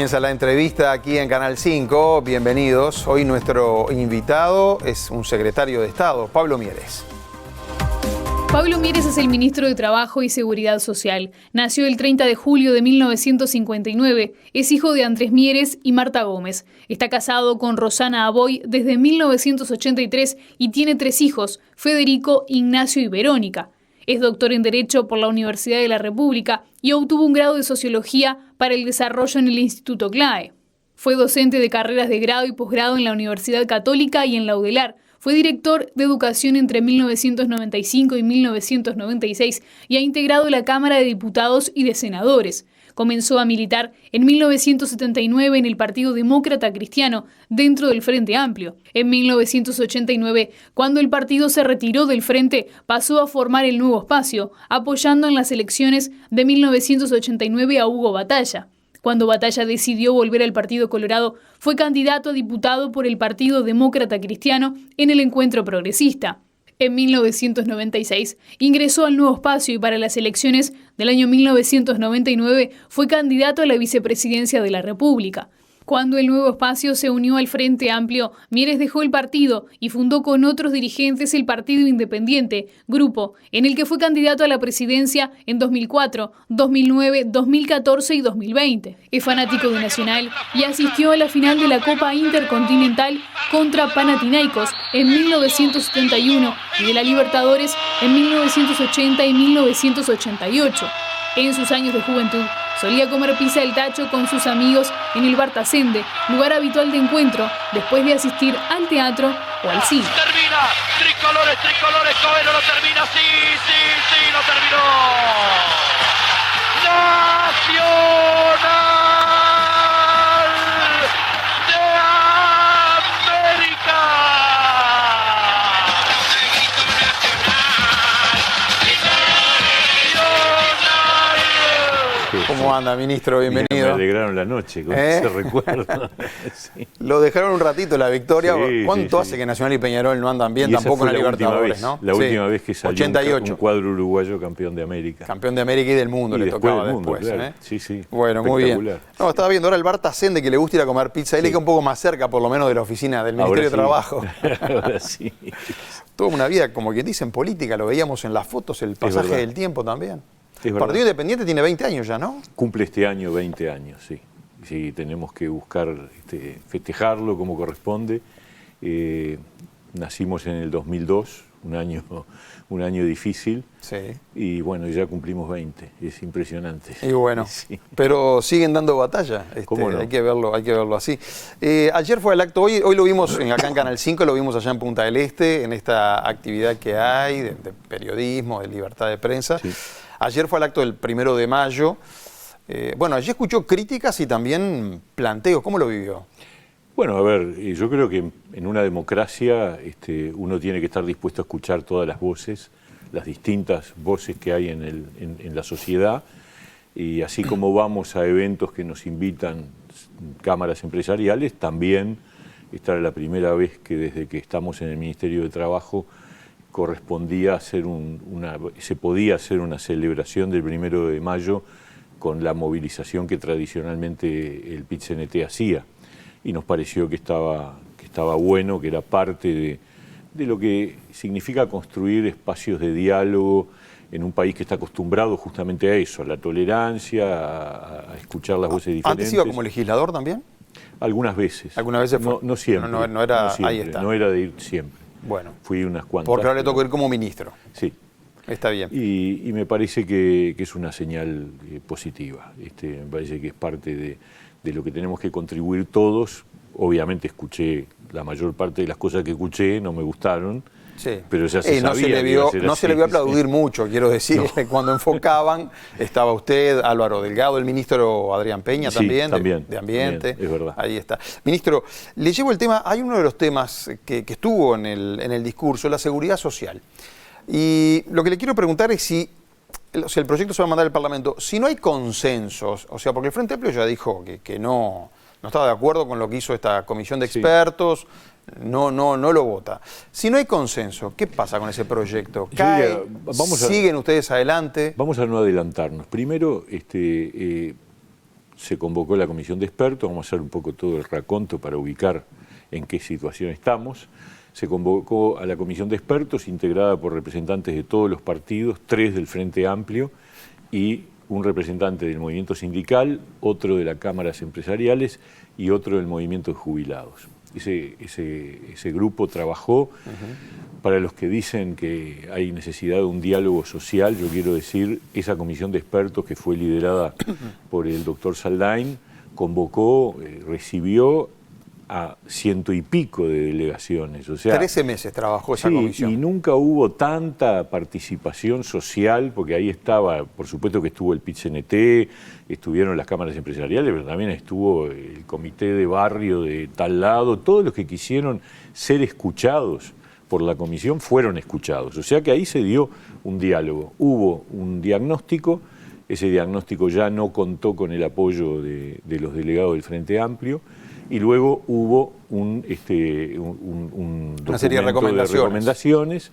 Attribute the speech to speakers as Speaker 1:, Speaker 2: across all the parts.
Speaker 1: Comienza la entrevista aquí en Canal 5. Bienvenidos. Hoy nuestro invitado es un secretario de Estado, Pablo Mieres.
Speaker 2: Pablo Mieres es el ministro de Trabajo y Seguridad Social. Nació el 30 de julio de 1959. Es hijo de Andrés Mieres y Marta Gómez. Está casado con Rosana Aboy desde 1983 y tiene 3 hijos, Federico, Ignacio y Verónica. Es doctor en Derecho por la Universidad de la República y obtuvo un grado de Sociología para el Desarrollo en el Instituto CLAE. Fue docente de carreras de grado y posgrado en la Universidad Católica y en la UDELAR. Fue director de Educación entre 1995 y 1996 y ha integrado la Cámara de Diputados y de Senadores. Comenzó a militar en 1979 en el Partido Demócrata Cristiano, dentro del Frente Amplio. En 1989, cuando el partido se retiró del Frente, pasó a formar el Nuevo Espacio, apoyando en las elecciones de 1989 a Hugo Batalla. Cuando Batalla decidió volver al Partido Colorado, fue candidato a diputado por el Partido Demócrata Cristiano en el Encuentro Progresista. En 1996 ingresó al Nuevo Espacio y para las elecciones del año 1999 fue candidato a la vicepresidencia de la República. Cuando el Nuevo Espacio se unió al Frente Amplio, Mieres dejó el partido y fundó con otros dirigentes el Partido Independiente, grupo en el que fue candidato a la presidencia en 2004, 2009, 2014 y 2020. Es fanático de Nacional y asistió a la final de la Copa Intercontinental contra Panathinaikos en 1971 y de la Libertadores en 1980 y 1988. En sus años de juventud, solía comer pizza del Tacho con sus amigos en el Bar Tasende, lugar habitual de encuentro después de asistir al teatro o al cine.
Speaker 3: Termina, tricolores, Coelho lo termina, sí, lo terminó. Nacional de América.
Speaker 1: ¿Cómo anda, ministro? Bienvenido.
Speaker 4: Me alegraron la noche con ese recuerdo. Sí.
Speaker 1: Lo dejaron un ratito la victoria.
Speaker 4: Sí,
Speaker 1: ¿Cuánto
Speaker 4: sí,
Speaker 1: hace
Speaker 4: sí.
Speaker 1: que Nacional y Peñarol no andan bien
Speaker 4: Y esa
Speaker 1: tampoco
Speaker 4: fue
Speaker 1: en la Libertadores,
Speaker 4: vez,
Speaker 1: ¿no?
Speaker 4: La última vez que salió
Speaker 1: 88.
Speaker 4: un cuadro uruguayo campeón de América.
Speaker 1: Campeón de América y del mundo
Speaker 4: Y
Speaker 1: le
Speaker 4: después
Speaker 1: tocaba
Speaker 4: del mundo,
Speaker 1: después.
Speaker 4: claro. Sí, sí.
Speaker 1: Bueno, muy bien. No, estaba viendo ahora el Bar Tasende, que le gusta ir a comer pizza. Él le queda un poco más cerca, por lo menos, de la oficina del Ministerio de Trabajo.
Speaker 4: Ahora sí.
Speaker 1: Toda una vida, como quien dice, en política. Lo veíamos en las fotos, el pasaje del tiempo también. El Partido Independiente tiene 20 años ya, ¿no?
Speaker 4: Cumple este año 20 años, sí. Sí, tenemos que buscar festejarlo como corresponde. Nacimos en el 2002, un año difícil. Sí. Y bueno, ya cumplimos 20, es impresionante.
Speaker 1: Y bueno, sí. Pero siguen dando batalla.
Speaker 4: ¿Cómo no?
Speaker 1: Hay que verlo así. Ayer fue el acto, hoy lo vimos acá en Canal 5, lo vimos allá en Punta del Este, en esta actividad que hay de periodismo, de libertad de prensa. Sí. Ayer fue el acto del 1 de mayo. Bueno, allí escuchó críticas y también planteos. ¿Cómo lo vivió?
Speaker 4: Bueno, a ver, yo creo que en una democracia uno tiene que estar dispuesto a escuchar todas las voces, las distintas voces que hay en la sociedad, y así como vamos a eventos que nos invitan cámaras empresariales, también esta era la primera vez que desde que estamos en el Ministerio de Trabajo correspondía hacer se podía hacer una celebración del 1 de mayo con la movilización que tradicionalmente el PIT-CNT hacía. Y nos pareció que estaba bueno, que era parte de lo que significa construir espacios de diálogo en un país que está acostumbrado justamente a eso, a la tolerancia, a escuchar las voces diferentes.
Speaker 1: ¿Antes iba como legislador también?
Speaker 4: Algunas veces.
Speaker 1: ¿Algunas veces fue?
Speaker 4: No siempre.
Speaker 1: No era,
Speaker 4: no siempre,
Speaker 1: ahí está.
Speaker 4: No era de ir siempre.
Speaker 1: Bueno.
Speaker 4: Fui unas cuantas.
Speaker 1: Porque ahora le tocó ir como ministro.
Speaker 4: Sí.
Speaker 1: Está bien.
Speaker 4: Y me parece que es una señal positiva. Me parece que es parte de lo que tenemos que contribuir todos. Obviamente escuché la mayor parte de las cosas que escuché, no me gustaron. Sí. Pero ya se sabía
Speaker 1: no se le vio aplaudir mucho, quiero decir. No. Cuando enfocaban, estaba usted, Álvaro Delgado, el ministro Adrián Peña también, de Ambiente.
Speaker 4: También, es verdad.
Speaker 1: Ahí está. Ministro, le llevo el tema, hay uno de los temas que estuvo en el discurso, la seguridad social. Y lo que le quiero preguntar es si el proyecto se va a mandar al Parlamento, si no hay consensos, o sea, porque el Frente Amplio ya dijo que no estaba de acuerdo con lo que hizo esta comisión de expertos, no lo vota. Si no hay consenso, ¿qué pasa con ese proyecto? ¿Cae? ¿Siguen ustedes adelante?
Speaker 4: Vamos a no adelantarnos. Primero, se convocó la comisión de expertos, vamos a hacer un poco todo el raconto para ubicar en qué situación estamos. Se convocó a la comisión de expertos integrada por representantes de todos los partidos, 3 del Frente Amplio y un representante del movimiento sindical, otro de las cámaras empresariales y otro del movimiento de jubilados. Ese grupo trabajó. Para los que dicen que hay necesidad de un diálogo social, yo quiero decir, esa comisión de expertos que fue liderada por el doctor Saldain, convocó, recibió a 100 y pico de delegaciones. O sea,
Speaker 1: 13 meses trabajó esa comisión.
Speaker 4: Y nunca hubo tanta participación social, porque ahí estaba, por supuesto que estuvo el PIT-CNT, estuvieron las cámaras empresariales, pero también estuvo el comité de barrio de tal lado, todos los que quisieron ser escuchados por la comisión fueron escuchados. O sea que ahí se dio un diálogo, hubo un diagnóstico, ese diagnóstico ya no contó con el apoyo de los delegados del Frente Amplio, y luego hubo un
Speaker 1: una serie de
Speaker 4: recomendaciones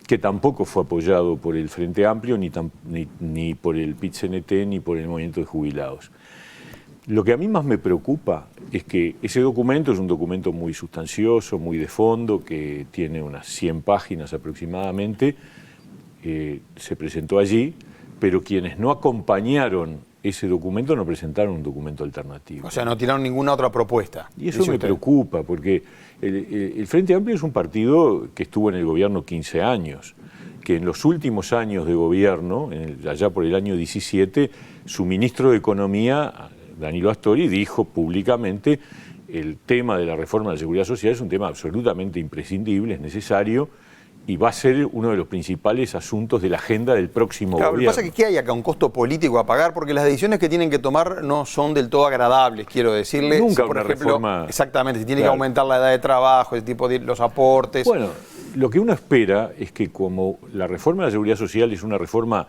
Speaker 4: que tampoco fue apoyado por el Frente Amplio, ni por el PIT-CNT, ni por el movimiento de jubilados. Lo que a mí más me preocupa es que ese documento es un documento muy sustancioso, muy de fondo, que tiene unas 100 páginas aproximadamente, se presentó allí, pero quienes no acompañaron ese documento no presentaron un documento alternativo.
Speaker 1: O sea, no tiraron ninguna otra propuesta.
Speaker 4: Y eso me preocupa, porque el Frente Amplio es un partido que estuvo en el gobierno 15 años, que en los últimos años de gobierno, allá por el año 17, su ministro de Economía, Danilo Astori, dijo públicamente: el tema de la reforma de la Seguridad Social es un tema absolutamente imprescindible, es necesario, y va a ser uno de los principales asuntos de la agenda del próximo gobierno. Lo que
Speaker 1: pasa es que hay acá un costo político a pagar, porque las decisiones que tienen que tomar no son del todo agradables, quiero decirle.
Speaker 4: Nunca
Speaker 1: si, por
Speaker 4: una
Speaker 1: ejemplo,
Speaker 4: reforma...
Speaker 1: Exactamente, si tiene que aumentar la edad de trabajo, ese tipo de los aportes.
Speaker 4: Bueno, lo que uno espera es que, como la reforma de la Seguridad Social es una reforma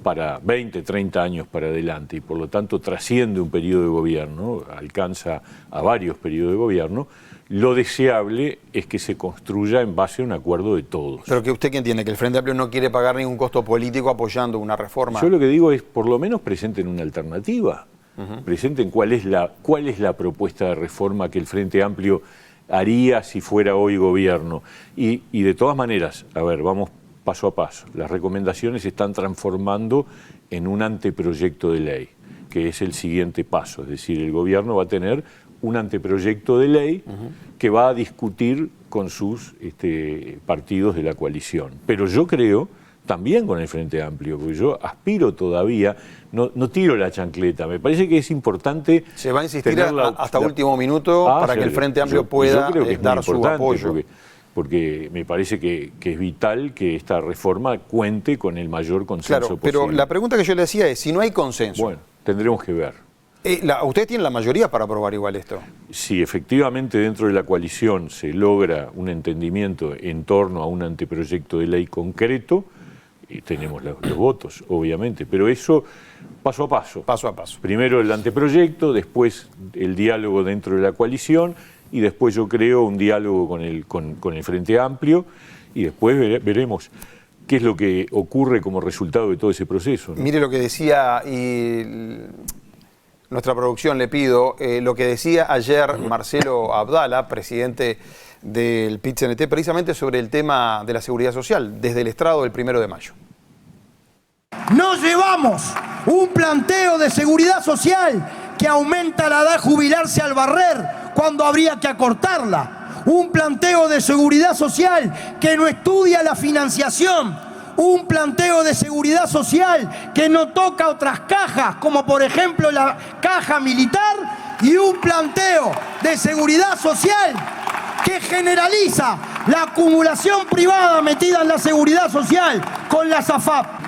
Speaker 4: para 20, 30 años para adelante, y por lo tanto trasciende un periodo de gobierno, alcanza a varios periodos de gobierno, lo deseable es que se construya en base a un acuerdo de todos.
Speaker 1: Pero que usted, ¿qué entiende? ¿Que el Frente Amplio no quiere pagar ningún costo político apoyando una reforma?
Speaker 4: Yo lo que digo es, por lo menos presenten una alternativa, presenten cuál es la propuesta de reforma que el Frente Amplio haría si fuera hoy gobierno. Y de todas maneras, a ver, vamos paso a paso. Las recomendaciones se están transformando en un anteproyecto de ley, que es el siguiente paso. Es decir, el gobierno va a tener un anteproyecto de ley que va a discutir con sus partidos de la coalición. Pero yo creo, también con el Frente Amplio, porque yo aspiro todavía, no tiro la chancleta, me parece que es importante...
Speaker 1: Se va a insistir hasta último minuto para que el Frente Amplio pueda dar su apoyo.
Speaker 4: Porque me parece que es vital que esta reforma cuente con el mayor consenso posible.
Speaker 1: Pero la pregunta que yo le hacía es, si no hay consenso...
Speaker 4: Bueno, tendremos que ver.
Speaker 1: ¿Ustedes tienen la mayoría para aprobar igual esto?
Speaker 4: Si efectivamente dentro de la coalición se logra un entendimiento en torno a un anteproyecto de ley concreto, tenemos los votos, obviamente, pero eso paso a paso.
Speaker 1: Paso a paso.
Speaker 4: Primero el anteproyecto, después el diálogo dentro de la coalición, y después yo creo un diálogo con el Frente Amplio, y después veremos qué es lo que ocurre como resultado de todo ese proceso, ¿no?
Speaker 1: Mire lo que decía, y nuestra producción le pido, lo que decía ayer Marcelo Abdala, presidente del PIT-CNT, precisamente sobre el tema de la seguridad social, desde el estrado del 1 de mayo.
Speaker 5: No llevamos un planteo de seguridad social que aumenta la edad de jubilarse al barrer cuando habría que acortarla. Un planteo de seguridad social que no estudia la financiación. Un planteo de seguridad social que no toca otras cajas, como por ejemplo la caja militar. Y un planteo de seguridad social que generaliza la acumulación privada metida en la seguridad social con la SAFAP.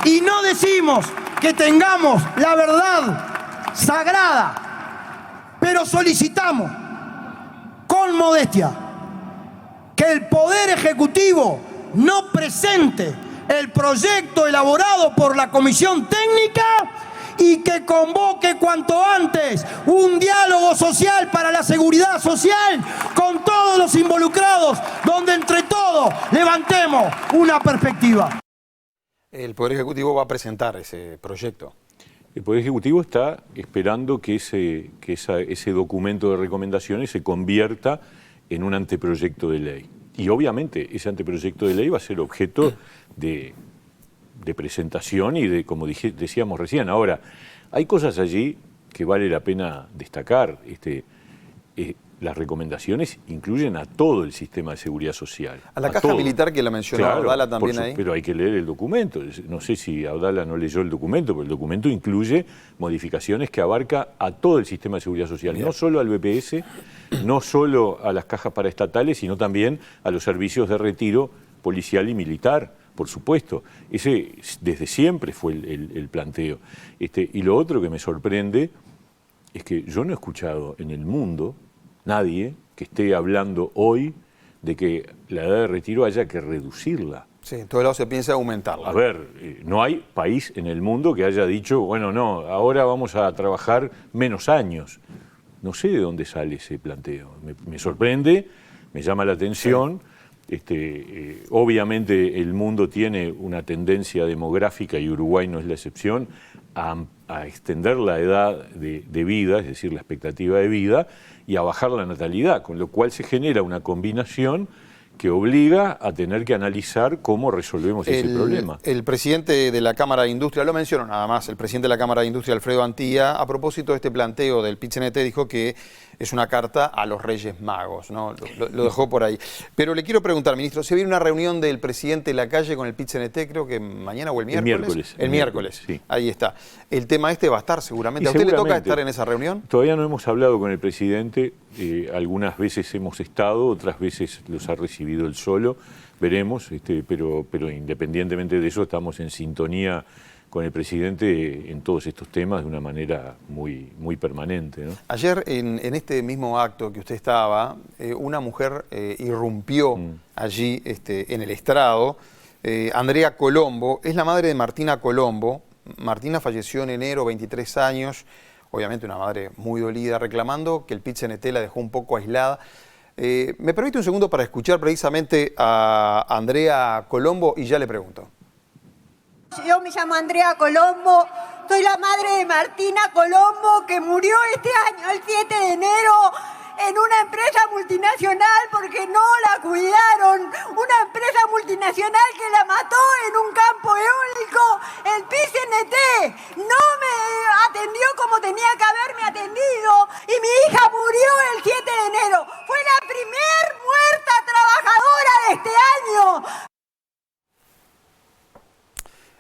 Speaker 5: Y no decimos que tengamos la verdad sagrada, pero solicitamos con modestia que el Poder Ejecutivo no presente el proyecto elaborado por la Comisión Técnica y que convoque cuanto antes un diálogo social para la seguridad social con todos los involucrados, donde entre todos levantemos una perspectiva.
Speaker 1: El Poder Ejecutivo va a presentar ese proyecto.
Speaker 4: El Poder Ejecutivo está esperando que ese documento de recomendaciones se convierta en un anteproyecto de ley. Y obviamente ese anteproyecto de ley va a ser objeto de presentación y de, como decíamos recién. Ahora, hay cosas allí que vale la pena destacar. Las recomendaciones incluyen a todo el sistema de seguridad social.
Speaker 1: A la caja militar que la mencionó Abdala también ahí.
Speaker 4: Pero hay que leer el documento. No sé si Abdala no leyó el documento, pero el documento incluye modificaciones que abarca a todo el sistema de seguridad social, no solo al BPS, no solo a las cajas paraestatales, sino también a los servicios de retiro policial y militar, por supuesto. Ese desde siempre fue el planteo. Y lo otro que me sorprende es que yo no he escuchado en el mundo nadie que esté hablando hoy de que la edad de retiro haya que reducirla.
Speaker 1: Sí, en todos lados se piensa aumentarla.
Speaker 4: A ver, no hay país en el mundo que haya dicho, bueno, no, ahora vamos a trabajar menos años. No sé de dónde sale ese planteo. Me sorprende, me llama la atención. Sí. Obviamente el mundo tiene una tendencia demográfica, y Uruguay no es la excepción, a extender la edad de vida, es decir, la expectativa de vida, y a bajar la natalidad, con lo cual se genera una combinación que obliga a tener que analizar cómo resolvemos ese problema.
Speaker 1: El presidente de la Cámara de Industria, lo menciono nada más, el presidente de la Cámara de Industria, Alfredo Antía, a propósito de este planteo del PIT-CNT, dijo que es una carta a los Reyes Magos, ¿no? Lo dejó por ahí. Pero le quiero preguntar, ministro, ¿se viene una reunión del presidente Lacalle con el PIT-CNT, creo que mañana o el miércoles? El miércoles,
Speaker 4: sí.
Speaker 1: Ahí está. El tema va a estar seguramente. ¿A usted le toca estar en esa reunión?
Speaker 4: Todavía no hemos hablado con el presidente, algunas veces hemos estado, otras veces los ha recibido él solo, veremos, pero independientemente de eso estamos en sintonía con el presidente en todos estos temas de una manera muy, muy permanente, ¿no?
Speaker 1: Ayer, en este mismo acto que usted estaba, una mujer irrumpió allí en el estrado. Andrea Colombo, es la madre de Martina Colombo. Martina falleció en enero, 23 años, obviamente una madre muy dolida, reclamando que el PIT-CNT la dejó un poco aislada. ¿Me permite un segundo para escuchar precisamente a Andrea Colombo y ya le pregunto?
Speaker 6: Yo me llamo Andrea Colombo, soy la madre de Martina Colombo, que murió este año, el 7 de enero, en una empresa multinacional porque no la cuidaron. Una empresa multinacional que la mató en un campo eólico. El PIT-CNT no me atendió como tenía que haberme atendido y mi hija murió el 7 de enero. Fue la primer muerta trabajadora de este año.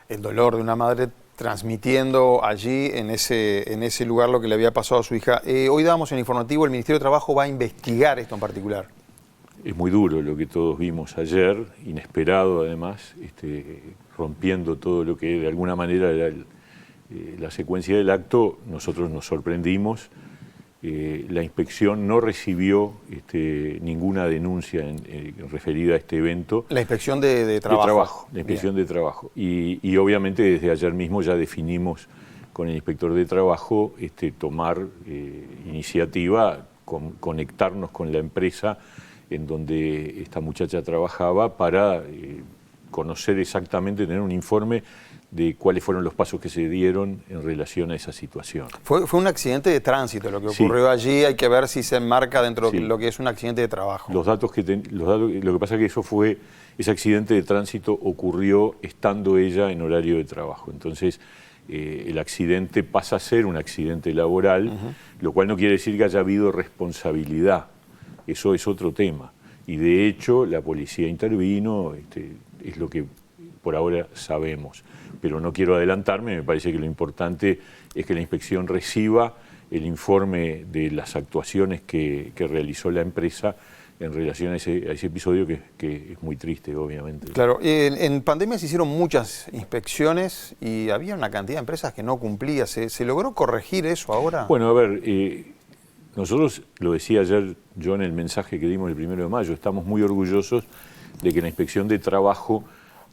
Speaker 1: El dolor de una madre transmitiendo allí en ese lugar lo que le había pasado a su hija. Hoy dábamos en informativo, el Ministerio de Trabajo va a investigar esto en particular.
Speaker 4: Es muy duro lo que todos vimos ayer, inesperado además, rompiendo todo lo que de alguna manera era la secuencia del acto. Nosotros nos sorprendimos. La inspección no recibió ninguna denuncia referida a este evento.
Speaker 1: La inspección de trabajo.
Speaker 4: La inspección de trabajo. Y obviamente desde ayer mismo ya definimos con el inspector de trabajo tomar iniciativa, conectarnos con la empresa en donde esta muchacha trabajaba para conocer exactamente, tener un informe de cuáles fueron los pasos que se dieron en relación a esa situación.
Speaker 1: Fue un accidente de tránsito lo que ocurrió allí, hay que ver si se enmarca dentro de lo que es un accidente de trabajo.
Speaker 4: Lo que pasa es que ese accidente de tránsito ocurrió estando ella en horario de trabajo, entonces el accidente pasa a ser un accidente laboral, lo cual no quiere decir que haya habido responsabilidad, eso es otro tema, y de hecho la policía intervino, es lo que por ahora sabemos. Pero no quiero adelantarme, me parece que lo importante es que la inspección reciba el informe de las actuaciones que realizó la empresa en relación a ese episodio que es muy triste, obviamente.
Speaker 1: Claro, en pandemia se hicieron muchas inspecciones y había una cantidad de empresas que no cumplía. ¿Se logró corregir eso ahora?
Speaker 4: Bueno, a ver, nosotros, lo decía ayer yo en el mensaje que dimos el 1 de mayo, estamos muy orgullosos de que la inspección de trabajo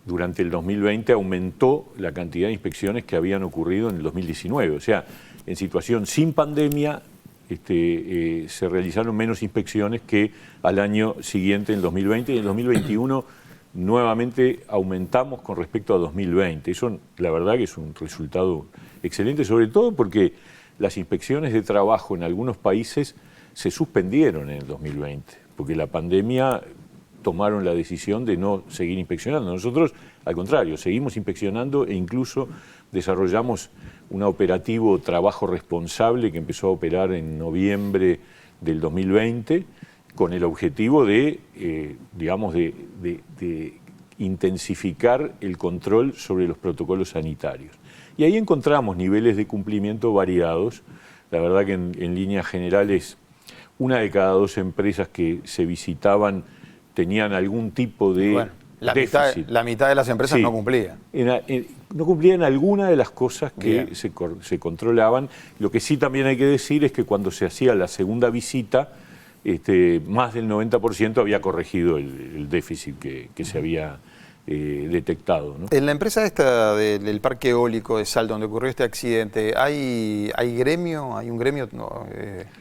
Speaker 4: durante el 2020 aumentó la cantidad de inspecciones que habían ocurrido en el 2019. O sea, en situación sin pandemia se realizaron menos inspecciones que al año siguiente, en 2020, y en 2021 nuevamente aumentamos con respecto a 2020. Eso, la verdad, que es un resultado excelente, sobre todo porque las inspecciones de trabajo en algunos países se suspendieron en el 2020, porque la pandemia tomaron la decisión de no seguir inspeccionando. Nosotros, al contrario, seguimos inspeccionando e incluso desarrollamos un operativo trabajo responsable que empezó a operar en noviembre del 2020 con el objetivo de, digamos, de intensificar el control sobre los protocolos sanitarios. Y ahí encontramos niveles de cumplimiento variados. La verdad que en líneas generales, 1 de cada 2 empresas que se visitaban tenían algún tipo de déficit.
Speaker 1: La mitad de las empresas no cumplían.
Speaker 4: No cumplían alguna de las cosas que se controlaban. Lo que sí también hay que decir es que cuando se hacía la segunda visita, más del 90% había corregido el déficit que se había detectado, ¿no?
Speaker 1: En la empresa esta del parque eólico de Salta, donde ocurrió este accidente, ¿hay gremio? ¿Hay un gremio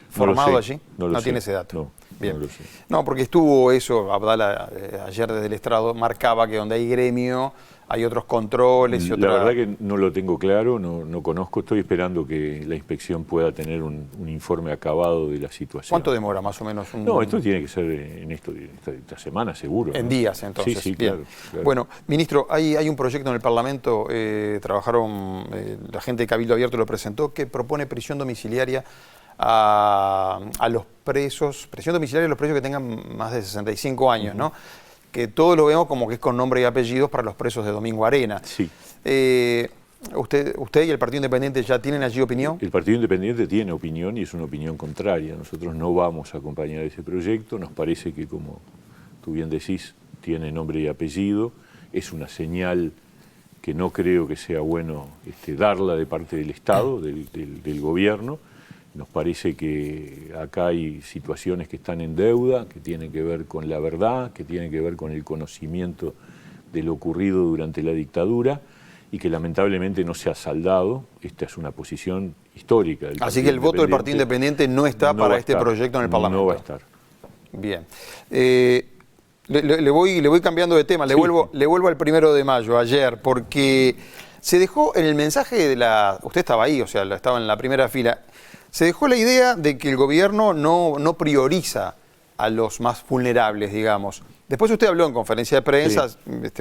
Speaker 1: formado allí?
Speaker 4: No
Speaker 1: tiene ese dato.
Speaker 4: No,
Speaker 1: bien.
Speaker 4: No lo sé.
Speaker 1: No, porque estuvo eso, Abdala ayer desde el estrado marcaba que donde hay gremio hay otros controles y
Speaker 4: La verdad que no lo tengo claro, no conozco, estoy esperando que la inspección pueda tener un informe acabado de la situación.
Speaker 1: ¿Cuánto demora más o menos?
Speaker 4: No, esto tiene que ser en esta semana seguro.
Speaker 1: En días, entonces.
Speaker 4: Sí,
Speaker 1: bien.
Speaker 4: Claro.
Speaker 1: Bueno, ministro, hay un proyecto en el Parlamento, trabajaron, la gente de Cabildo Abierto lo presentó, que propone prisión domiciliaria a los presos, prisión domiciliaria a los presos que tengan más de 65 años, ¿no? Que todos lo vemos como que es con nombre y apellidos para los presos de Domingo Arena.
Speaker 4: Sí.
Speaker 1: ¿Usted y el Partido Independiente ya tienen allí opinión?
Speaker 4: El Partido Independiente tiene opinión y es una opinión contraria. Nosotros no vamos a acompañar ese proyecto. Nos parece que, como tú bien decís, tiene nombre y apellido. Es una señal que no creo que sea bueno darla de parte del Estado, del gobierno. Nos parece que acá hay situaciones que están en deuda, que tienen que ver con la verdad, que tienen que ver con el conocimiento de lo ocurrido durante la dictadura y que lamentablemente no se ha saldado. Esta es una posición histórica del
Speaker 1: Así que el voto del Partido Independiente no está para este proyecto en el Parlamento.
Speaker 4: No va a estar.
Speaker 1: Bien. Le voy cambiando de tema, le vuelvo al 1 de mayo, ayer, porque se dejó en el mensaje de usted estaba ahí, o sea, estaba en la primera fila. Se dejó la idea de que el gobierno no prioriza a los más vulnerables, digamos. Después usted habló en conferencia de prensa,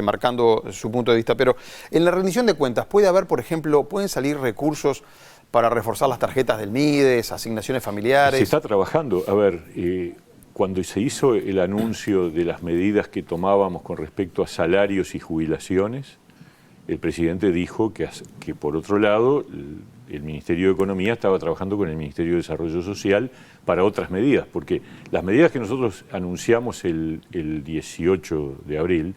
Speaker 1: marcando su punto de vista, pero en la rendición de cuentas, ¿puede haber, por ejemplo, pueden salir recursos para reforzar las tarjetas del MIDES, asignaciones familiares?
Speaker 4: Se está trabajando. A ver, cuando se hizo el anuncio de las medidas que tomábamos con respecto a salarios y jubilaciones, el presidente dijo que por otro lado, el Ministerio de Economía estaba trabajando con el Ministerio de Desarrollo Social para otras medidas, porque las medidas que nosotros anunciamos el 18 de abril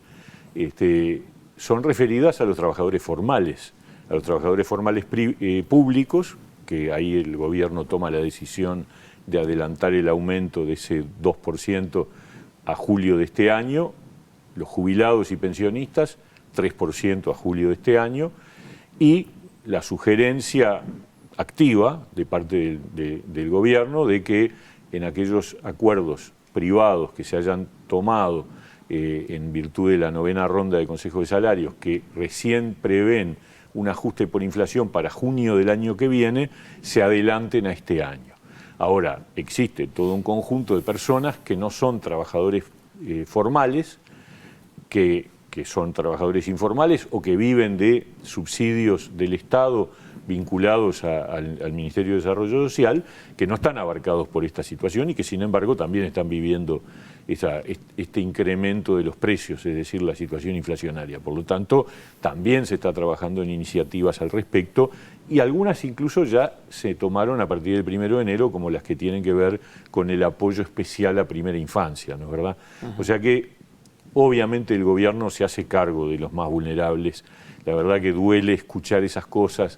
Speaker 4: son referidas a los trabajadores formales, públicos, que ahí el gobierno toma la decisión de adelantar el aumento de ese 2% a julio de este año, los jubilados y pensionistas 3% a julio de este año, y la sugerencia activa de parte del gobierno de que en aquellos acuerdos privados que se hayan tomado en virtud de la 9ª ronda de Consejo de Salarios, que recién prevén un ajuste por inflación para junio del año que viene, se adelanten a este año. Ahora, existe todo un conjunto de personas que no son trabajadores formales, que son trabajadores informales o que viven de subsidios del Estado vinculados al Ministerio de Desarrollo Social, que no están abarcados por esta situación y que sin embargo también están viviendo este incremento de los precios, es decir, la situación inflacionaria. Por lo tanto, también se está trabajando en iniciativas al respecto y algunas incluso ya se tomaron a partir del 1 de enero, como las que tienen que ver con el apoyo especial a primera infancia, ¿no es verdad? O sea que obviamente el gobierno se hace cargo de los más vulnerables. La verdad que duele escuchar esas cosas.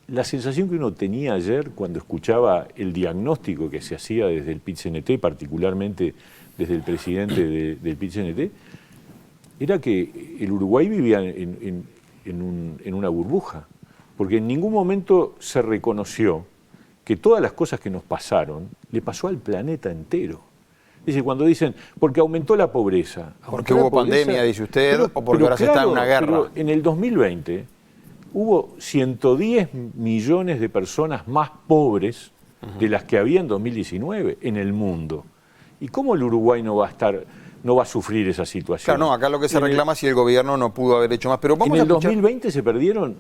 Speaker 4: La sensación que uno tenía ayer cuando escuchaba el diagnóstico que se hacía desde el PIT-CNT, particularmente desde el presidente del PIT-CNT, era que el Uruguay vivía en una burbuja, porque en ningún momento se reconoció que todas las cosas que nos pasaron le pasó al planeta entero. Dice, cuando dicen, porque aumentó la pobreza.
Speaker 1: Porque hubo pandemia, dice usted, o porque ahora se está en una guerra.
Speaker 4: Pero en el 2020 hubo 110 millones de personas más pobres de las que había en 2019 en el mundo. ¿Y cómo el Uruguay no va a sufrir esa situación?
Speaker 1: Claro, no, acá lo que se reclama es si el gobierno no pudo haber hecho más. Pero vamos
Speaker 4: en el
Speaker 1: a escuchar...
Speaker 4: 2020 se perdieron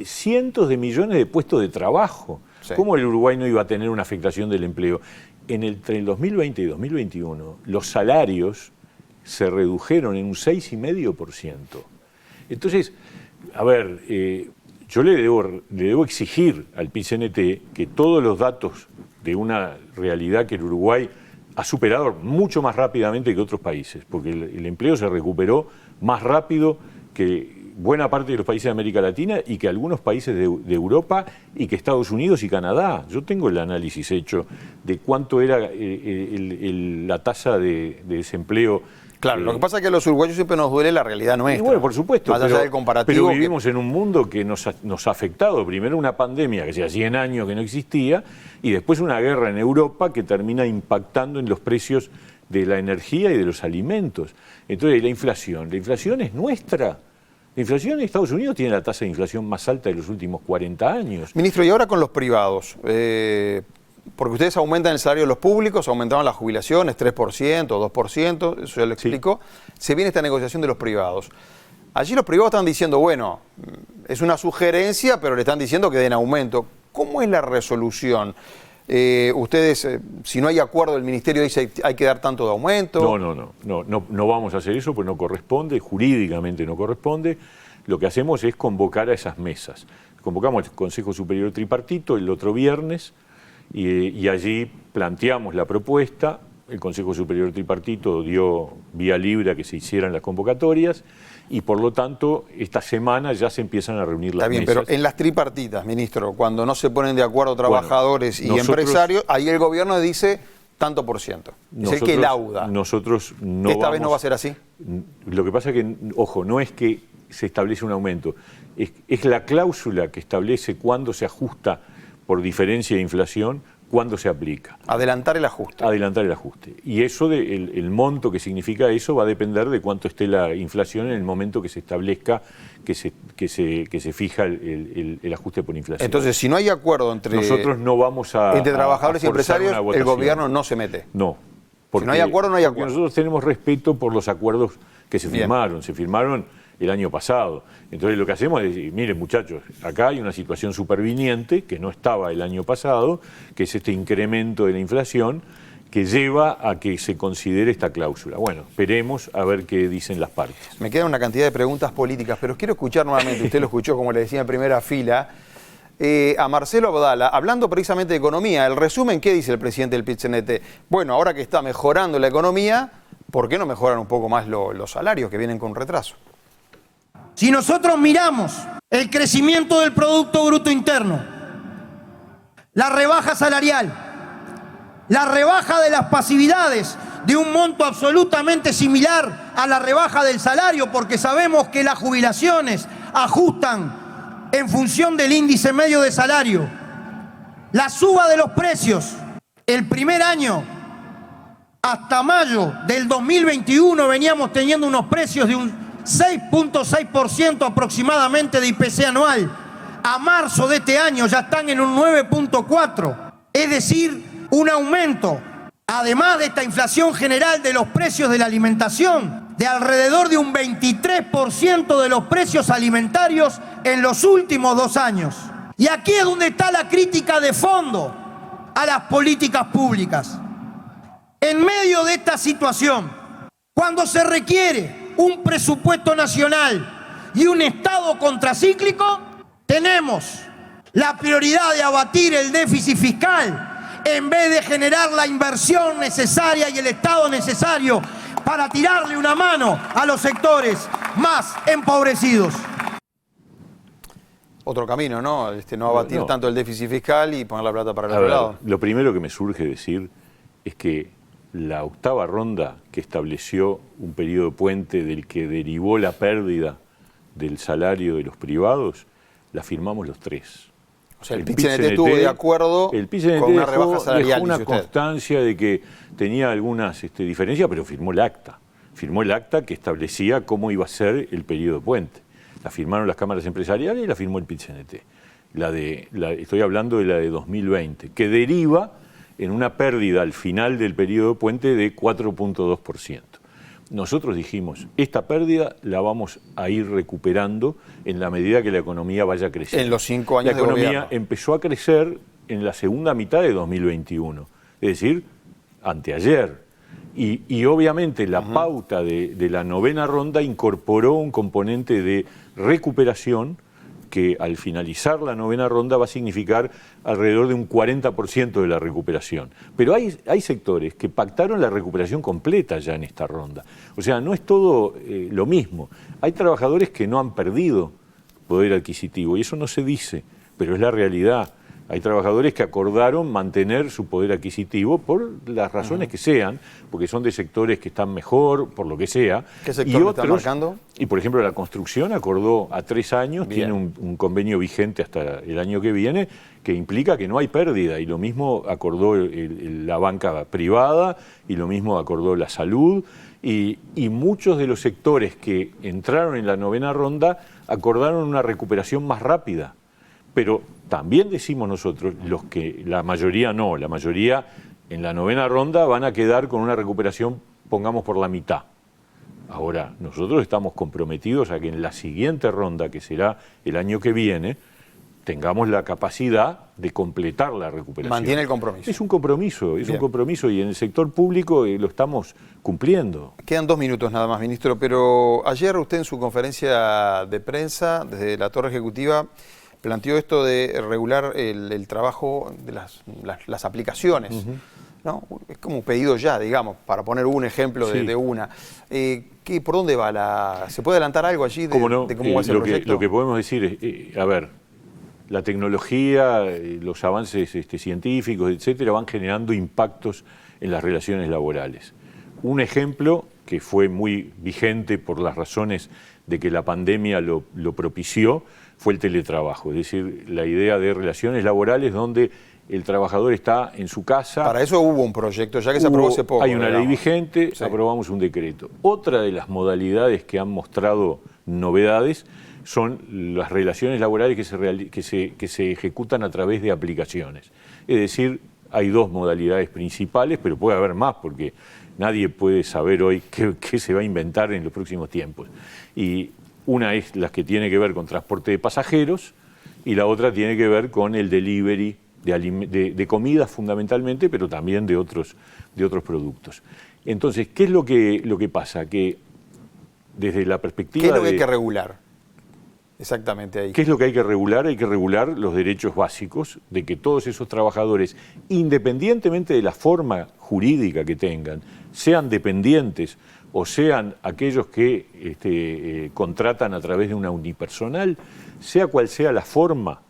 Speaker 4: cientos de millones de puestos de trabajo.
Speaker 1: Sí.
Speaker 4: ¿Cómo el Uruguay no iba a tener una afectación del empleo? Entre el 2020 y 2021, los salarios se redujeron en un 6,5%. Entonces, a ver, yo le debo exigir al PIT-CNT que todos los datos de una realidad que el Uruguay ha superado mucho más rápidamente que otros países, porque el empleo se recuperó más rápido que buena parte de los países de América Latina y que algunos países de Europa y que Estados Unidos y Canadá. Yo tengo el análisis hecho de cuánto era la tasa de desempleo.
Speaker 1: Claro, lo que pasa es que a los uruguayos siempre nos duele la realidad nuestra.
Speaker 4: Y bueno, por supuesto,
Speaker 1: más allá del comparativo.
Speaker 4: Pero vivimos en un mundo que nos ha afectado. Primero una pandemia que hacía 100 años que no existía y después una guerra en Europa que termina impactando en los precios de la energía y de los alimentos. Entonces la inflación es nuestra. La inflación en Estados Unidos tiene la tasa de inflación más alta de los últimos 40 años.
Speaker 1: Ministro, y ahora con los privados, porque ustedes aumentan el salario de los públicos, aumentaron las jubilaciones 3%, 2%, eso ya lo explicó. Sí. Se viene esta negociación de los privados. Allí los privados están diciendo, bueno, es una sugerencia, pero le están diciendo que den aumento. ¿Cómo es la resolución? Ustedes, si no hay acuerdo, el ministerio dice hay que dar tanto de aumento.
Speaker 4: No vamos a hacer eso, pues no corresponde, jurídicamente no corresponde. Lo que hacemos es convocar a esas mesas. Convocamos el Consejo Superior Tripartito el otro viernes y allí planteamos la propuesta. El Consejo Superior Tripartito dio vía libre a que se hicieran las convocatorias y por lo tanto esta semana ya se empiezan a reunir las mesas.
Speaker 1: Está bien, pero en las tripartitas, ministro, cuando no se ponen de acuerdo trabajadores y empresarios, ahí el gobierno dice tanto por ciento. Es el que lauda.
Speaker 4: Nosotros no
Speaker 1: ¿Esta vez no va a ser así?
Speaker 4: Lo que pasa es que, ojo, no es que se establece un aumento, es la cláusula que establece cuándo se ajusta por diferencia de inflación, cuándo se aplica.
Speaker 1: Adelantar el ajuste.
Speaker 4: Adelantar el ajuste. Y eso, el monto que significa eso, va a depender de cuánto esté la inflación en el momento que se establezca, que se fija el ajuste por inflación.
Speaker 1: Entonces, si no hay acuerdo entre
Speaker 4: nosotros no vamos entre
Speaker 1: trabajadores y empresarios, el gobierno no se mete.
Speaker 4: No.
Speaker 1: Si no hay acuerdo, no hay acuerdo.
Speaker 4: Porque nosotros tenemos respeto por los acuerdos que se firmaron. Se firmaron el año pasado. Entonces lo que hacemos es decir, miren muchachos, acá hay una situación superviniente que no estaba el año pasado, que es este incremento de la inflación que lleva a que se considere esta cláusula. Bueno, esperemos a ver qué dicen las partes.
Speaker 1: Me quedan una cantidad de preguntas políticas, pero quiero escuchar nuevamente, usted lo escuchó como le decía en primera fila, a Marcelo Abdala, hablando precisamente de economía. El resumen, ¿qué dice el presidente del PIT-CNT? Bueno, ahora que está mejorando la economía, ¿por qué no mejoran un poco más los salarios que vienen con retraso?
Speaker 5: Si nosotros miramos el crecimiento del Producto Bruto Interno, la rebaja salarial, la rebaja de las pasividades de un monto absolutamente similar a la rebaja del salario, porque sabemos que las jubilaciones ajustan en función del índice medio de salario, la suba de los precios, el primer año hasta mayo del 2021 veníamos teniendo unos precios de un 6.6% aproximadamente de IPC anual. A marzo de este año ya están en un 9.4%. Es decir, un aumento, además de esta inflación general de los precios de la alimentación, de alrededor de un 23% de los precios alimentarios en los últimos 2 años. Y aquí es donde está la crítica de fondo a las políticas públicas. En medio de esta situación, cuando se requiere un presupuesto nacional y un Estado contracíclico, tenemos la prioridad de abatir el déficit fiscal en vez de generar la inversión necesaria y el Estado necesario para tirarle una mano a los sectores más empobrecidos.
Speaker 1: Otro camino, ¿no? No abatir tanto el déficit fiscal y poner la plata para el otro lado.
Speaker 4: Lo primero que me surge decir es que la octava ronda que estableció un periodo puente del que derivó la pérdida del salario de los privados, la firmamos los tres.
Speaker 1: O sea, el PIT-CNT estuvo de acuerdo con una rebaja salarial.
Speaker 4: Dejó una constancia de que tenía algunas diferencias, pero firmó el acta. Firmó el acta que establecía cómo iba a ser el periodo puente. La firmaron las cámaras empresariales y la firmó el PIT-CNT. Estoy hablando de la de 2020, que deriva en una pérdida al final del periodo puente de 4.2%. Nosotros dijimos, esta pérdida la vamos a ir recuperando en la medida que la economía vaya creciendo.
Speaker 1: En los 5 años
Speaker 4: de gobierno. La economía
Speaker 1: gobierno
Speaker 4: empezó a crecer en la segunda mitad de 2021, es decir, anteayer. Y obviamente la pauta de la novena ronda incorporó un componente de recuperación que al finalizar la novena ronda va a significar alrededor de un 40% de la recuperación. Pero hay sectores que pactaron la recuperación completa ya en esta ronda. O sea, no es todo lo mismo. Hay trabajadores que no han perdido poder adquisitivo y eso no se dice, pero es la realidad. Hay trabajadores que acordaron mantener su poder adquisitivo por las razones que sean, porque son de sectores que están mejor, por lo que sea.
Speaker 1: ¿Qué sector están marcando?
Speaker 4: Y por ejemplo la construcción acordó a 3 años,
Speaker 1: Bien.
Speaker 4: tiene un convenio vigente hasta el año que viene, que implica que no hay pérdida, y lo mismo acordó la banca privada, y lo mismo acordó la salud, y muchos de los sectores que entraron en la novena ronda acordaron una recuperación más rápida. Pero también decimos nosotros, la mayoría no, la mayoría en la novena ronda van a quedar con una recuperación, pongamos, por la mitad. Ahora, nosotros estamos comprometidos a que en la siguiente ronda, que será el año que viene, tengamos la capacidad de completar la recuperación.
Speaker 1: Mantiene el compromiso.
Speaker 4: Es un compromiso, y en el sector público lo estamos cumpliendo.
Speaker 1: Quedan 2 minutos nada más, ministro, pero ayer usted en su conferencia de prensa, desde la Torre Ejecutiva, planteó esto de regular el trabajo de las aplicaciones, ¿no? Es como un pedido ya, digamos, para poner un ejemplo de una. ¿Por dónde va ¿Se puede adelantar algo allí de cómo va a ser el proyecto?
Speaker 4: Lo que podemos decir es, la tecnología, los avances científicos, etcétera, van generando impactos en las relaciones laborales. Un ejemplo que fue muy vigente por las razones de que la pandemia lo propició fue el teletrabajo, es decir, la idea de relaciones laborales donde el trabajador está en su casa.
Speaker 1: Para eso hubo un proyecto, ya que se aprobó hace poco.
Speaker 4: Hay una ley vigente,
Speaker 1: sí.
Speaker 4: Aprobamos un decreto. Otra de las modalidades que han mostrado novedades son las relaciones laborales que se ejecutan a través de aplicaciones. Es decir, hay 2 modalidades principales, pero puede haber más, porque nadie puede saber hoy qué se va a inventar en los próximos tiempos. Y una es la que tiene que ver con transporte de pasajeros y la otra tiene que ver con el delivery de comida fundamentalmente, pero también de otros productos. Entonces, ¿qué es lo que pasa? Que desde la perspectiva
Speaker 1: ¿Qué es lo que hay que regular? Exactamente ahí.
Speaker 4: ¿Qué es lo que hay que regular? Hay que regular los derechos básicos de que todos esos trabajadores, independientemente de la forma jurídica que tengan, sean dependientes o sean aquellos que contratan a través de una unipersonal, sea cual sea la forma,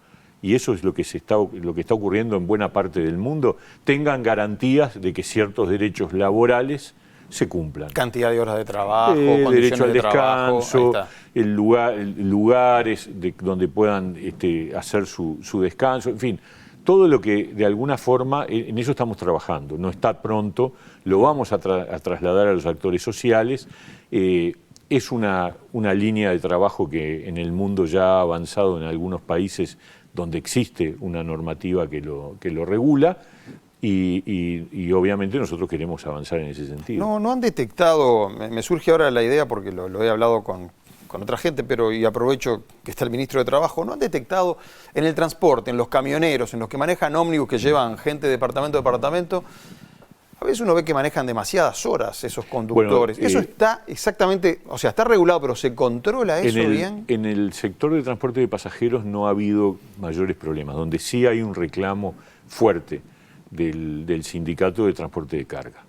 Speaker 4: y eso es lo que está ocurriendo en buena parte del mundo, tengan garantías de que ciertos derechos laborales se cumplan.
Speaker 1: Cantidad de horas de trabajo,
Speaker 4: derecho al
Speaker 1: de trabajo,
Speaker 4: descanso, lugares donde puedan hacer su descanso, en fin, todo lo que de alguna forma, en eso estamos trabajando, no está pronto, lo vamos a trasladar a los actores sociales. Es una línea de trabajo que en el mundo ya ha avanzado en algunos países donde existe una normativa que lo regula. Y obviamente nosotros queremos avanzar en ese sentido.
Speaker 1: No han detectado, me surge ahora la idea porque lo he hablado con otra gente, y aprovecho que está el ministro de Trabajo, ¿no han detectado en el transporte, en los camioneros, en los que manejan ómnibus que llevan gente de departamento a departamento? A veces uno ve que manejan demasiadas horas esos conductores. Eso está exactamente, o sea, está regulado, pero ¿se controla eso bien?
Speaker 4: En el sector de transporte de pasajeros no ha habido mayores problemas. Donde sí hay un reclamo fuerte del sindicato de transporte de carga.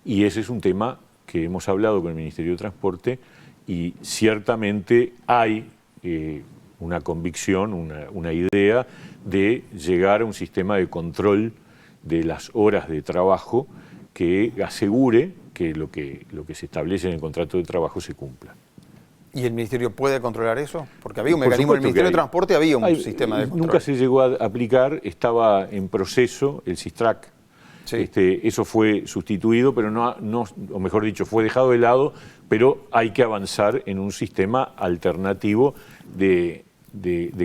Speaker 4: Y ese es un tema que hemos hablado con el Ministerio de Transporte y ciertamente hay una convicción, una idea de llegar a un sistema de control de las horas de trabajo que asegure que lo que se establece en el contrato de trabajo se cumpla.
Speaker 1: ¿Y el Ministerio puede controlar eso? Porque había un mecanismo, el Ministerio de Transporte había un sistema de control.
Speaker 4: Nunca se llegó a aplicar, estaba en proceso el SISTRAC,
Speaker 1: Sí.
Speaker 4: Eso fue sustituido, pero o mejor dicho, fue dejado de lado, pero hay que avanzar en un sistema alternativo de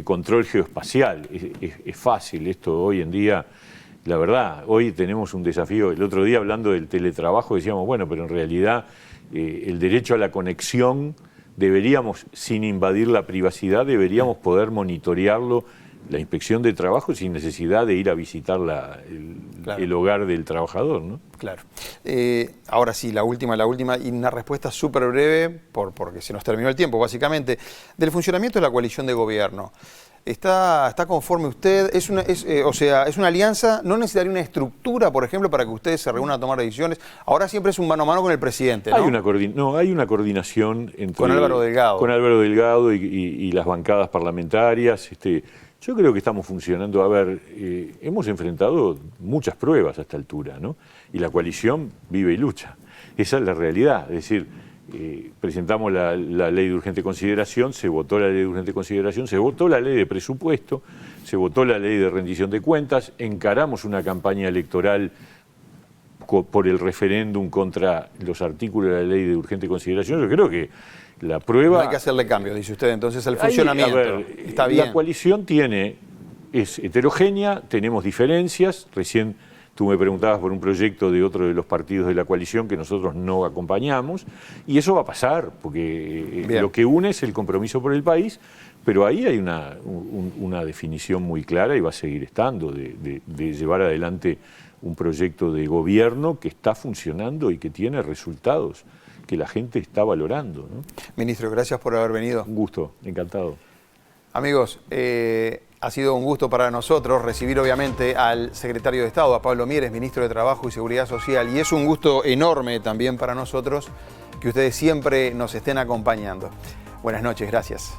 Speaker 4: control geoespacial. Es fácil esto hoy en día. La verdad, hoy tenemos un desafío. El otro día, hablando del teletrabajo, decíamos, bueno, pero en realidad el derecho a la conexión deberíamos, sin invadir la privacidad, deberíamos poder monitorearlo, la inspección de trabajo, sin necesidad de ir a visitar el hogar del trabajador, ¿no?
Speaker 1: Claro. Ahora sí, la última, y una respuesta súper breve, porque se nos terminó el tiempo, básicamente, del funcionamiento de la coalición de gobierno. ¿Está conforme usted? ¿Es una alianza? ¿No necesitaría una estructura, por ejemplo, para que ustedes se reúnan a tomar decisiones? Ahora siempre es un mano a mano con el presidente, ¿no?
Speaker 4: Hay una coordinación entre...
Speaker 1: Con Álvaro Delgado.
Speaker 4: Con Álvaro Delgado y las bancadas parlamentarias. Yo creo que estamos funcionando. A ver, hemos enfrentado muchas pruebas a esta altura, ¿no? Y la coalición vive y lucha. Esa es la realidad. Es decir, presentamos la ley de urgente consideración, se votó la ley de urgente consideración, se votó la ley de presupuesto, se votó la ley de rendición de cuentas, encaramos una campaña electoral por el referéndum contra los artículos de la ley de urgente consideración. Yo creo que la prueba...
Speaker 1: No hay que hacerle cambio, dice usted, entonces el funcionamiento está bien.
Speaker 4: La coalición es heterogénea, tenemos diferencias. Recién tú me preguntabas por un proyecto de otro de los partidos de la coalición que nosotros no acompañamos, y eso va a pasar, porque lo que une es el compromiso por el país, pero ahí hay una definición muy clara, y va a seguir estando, de llevar adelante un proyecto de gobierno que está funcionando y que tiene resultados que la gente está valorando, ¿no?
Speaker 1: Ministro, gracias por haber venido.
Speaker 4: Un gusto, encantado.
Speaker 1: Amigos, ha sido un gusto para nosotros recibir obviamente al secretario de Estado, a Pablo Mieres, ministro de Trabajo y Seguridad Social, y es un gusto enorme también para nosotros que ustedes siempre nos estén acompañando. Buenas noches, gracias.